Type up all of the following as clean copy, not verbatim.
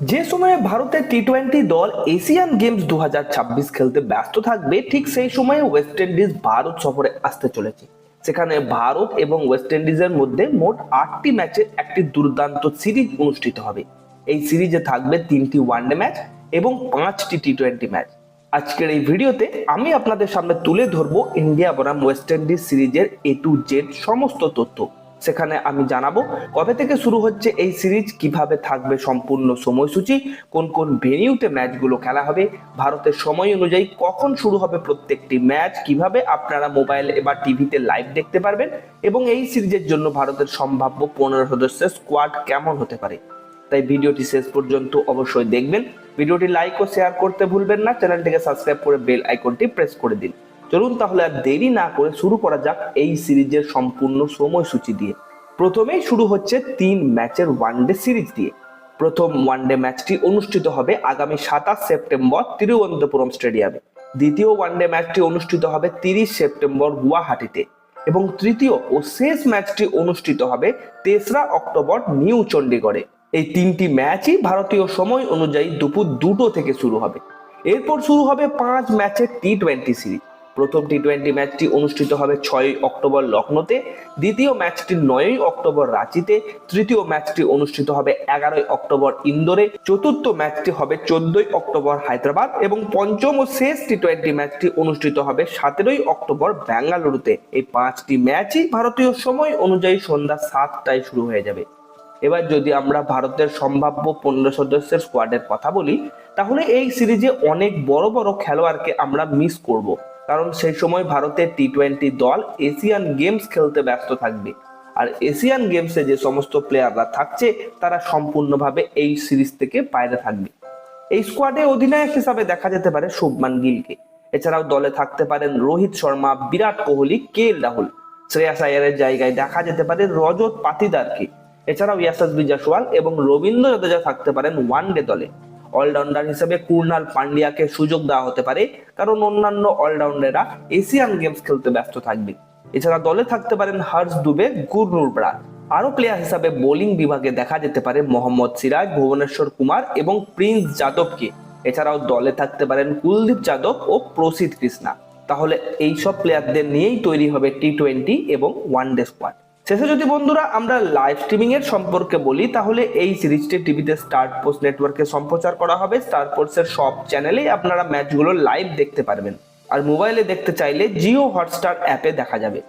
যে সময়ে ভারতের টি-20 দল এশিয়ান গেমস 2026 খেলতে ব্যস্ত থাকবে, ঠিক সেই সময়ে ওয়েস্ট ইন্ডিজ ভারত সফরে আসতে চলেছে। সেখানে ভারত এবং ওয়েস্ট ইন্ডিজের মধ্যে মোট 8টি ম্যাচের একটি দুর্দান্ত সিরিজ অনুষ্ঠিত হবে। এই সিরিজে থাকবে 3টি ওয়ানডে ম্যাচ এবং 5টি টি-20 ম্যাচ। আজকের এই ভিডিওতে আমি আপনাদের সামনে তুলে ধরবো ইন্ডিয়া বনাম ওয়েস্ট ইন্ডিজ সিরিজের A to Z সমস্ত তথ্য। সেখানে আমি জানাবো কবে থেকে শুরু হচ্ছে এই সিরিজ, কিভাবে থাকবে সম্পূর্ণ সময়সূচি, কোন কোন ভেন্যুতে ম্যাচগুলো খেলা হবে, ভারতের সময় অনুযায়ী কখন শুরু হবে প্রত্যেকটি ম্যাচ, কিভাবে আপনারা মোবাইল বা টিভিতে লাইভ দেখতে পারবেন, এবং এই সিরিজের জন্য ভারতের সম্ভাব্য 15 সদস্যের স্কোয়াড কেমন হতে পারে। তাই ভিডিওটি শেষ পর্যন্ত অবশ্যই দেখবেন। ভিডিওটি লাইক ও শেয়ার করতে ভুলবেন না। চ্যানেলটিকে সাবস্ক্রাইব করে বেল আইকনটি প্রেস করে দিন। চলুন তাহলে আর দেরি না করে শুরু করা যাক এই সিরিজের সম্পূর্ণ সময়সূচি দিয়ে। প্রথমেই শুরু হচ্ছে 3 ম্যাচের ওয়ানডে সিরিজ দিয়ে। প্রথম ওয়ানডে ম্যাচটি অনুষ্ঠিত হবে আগামী 27 সেপ্টেম্বর তিরুবনন্তপুরম স্টেডিয়ামে। দ্বিতীয় ওয়ানডে ম্যাচটি অনুষ্ঠিত হবে 30 সেপ্টেম্বর গুয়াহাটিতে, এবং তৃতীয় ও শেষ ম্যাচটি অনুষ্ঠিত হবে 3রা অক্টোবর নিউ চণ্ডীগড়ে। এই 3টি ম্যাচই ভারতীয় সময় অনুযায়ী দুপুর 2টো থেকে শুরু হবে। এরপর শুরু হবে 5 ম্যাচের টি-20 সিরিজ। প্রথম টি-20 ম্যাচটি অনুষ্ঠিত হবে 6 অক্টোবর লখনৌতে, দ্বিতীয় ম্যাচটি 9 অক্টোবর রাঁচিতে, তৃতীয় ম্যাচটি অনুষ্ঠিত হবে 11 অক্টোবর ইন্দোরে, চতুর্থ ম্যাচটি হবে 14 অক্টোবর হায়দ্রাবাদ, এবং পঞ্চম ও শেষ টি-20 ম্যাচটি অনুষ্ঠিত হবে 17 অক্টোবর বেঙ্গালুরুতে। এই 5টি ম্যাচই ভারতীয় সময় অনুযায়ী সন্ধ্যা 7টায় শুরু হয়ে যাবে। এবার যদি আমরা ভারতের সম্ভাব্য 15 সদস্যের স্কোয়াডের কথা বলি, তাহলে এই সিরিজে অনেক বড় বড় খেলোয়াড়কে আমরা মিস করব, কারণ সেই সময় ভারতের টি-20 দল এশিয়ান গেমস খেলতে ব্যস্ত থাকবে। আর এশিয়ান গেমসে যে সমস্ত প্লেয়াররা থাকছে তারা সম্পূর্ণভাবে এই সিরিজ থেকে বাইরে থাকবে। এই স্কোয়াডে অধিনায়ক হিসাবে দেখা যেতে পারে শুভমান গিলকে। এছাড়াও দলে থাকতে পারেন রোহিত শর্মা, বিরাট কোহলি, কে.এল. রাহুল। শ্রেয়াস আয়ারের জায়গায় দেখা যেতে পারে রজত পাতিদারকে। এছাড়াও ইয়াশাসভি জয়সওয়াল এবং রবীন্দ্র জাদেজা থাকতে পারেন ওয়ানডে দলে। অলরাউন্ডার হিসেবে কুরনাল পান্ডিয়াকে সুযোগ দেওয়া হতে পারে, কারণ অন্যান্য অলরাউন্ডাররা এশিয়ান গেমস খেলতে ব্যস্ত থাকবে। এছাড়া দলে থাকতে পারেন হর্ষ দুবে, গুরনুর ব্রাড। আরো প্লেয়ার হিসাবে বোলিং বিভাগে দেখা যেতে পারে মোহাম্মদ সিরাজ, ভুবনেশ্বর কুমার এবং প্রিন্স যাদবকে। এছাড়াও দলে থাকতে পারেন কুলদীপ যাদব ও প্রসিদ্ধ কৃষ্ণা। তাহলে এই সব প্লেয়ারদের নিয়েই তৈরি হবে টি-20 এবং ওয়ানডে স্কোয়াড। শেষে যদি বন্ধুরা আমরা লাইভ স্ট্রিমিং এর সম্পর্কে বলি, তাহলে এই সিরিজটি টিভিতে স্টার স্পোর্টস নেটওয়ার্কে সম্প্রচার করা হবে। স্টার স্পোর্টস এর সব চ্যানেলেই আপনারা ম্যাচগুলো লাইভ দেখতে পারবেন। আর মোবাইলে দেখতে চাইলে জিও হটস্টার অ্যাপে দেখা যাবে।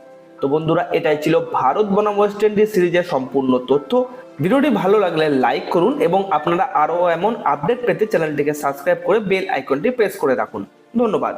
তো বন্ধুরা, এটাই ছিল ভারত বনাম ওয়েস্ট ইন্ডিজ সিরিজের সম্পূর্ণ তথ্য। ভিডিওটি ভালো লাগলে লাইক করুন, এবং আপনারা আরো এমন আপডেট পেতে চ্যানেলটিকে সাবস্ক্রাইব করে বেল আইকনটি প্রেস করে রাখুন। ধন্যবাদ।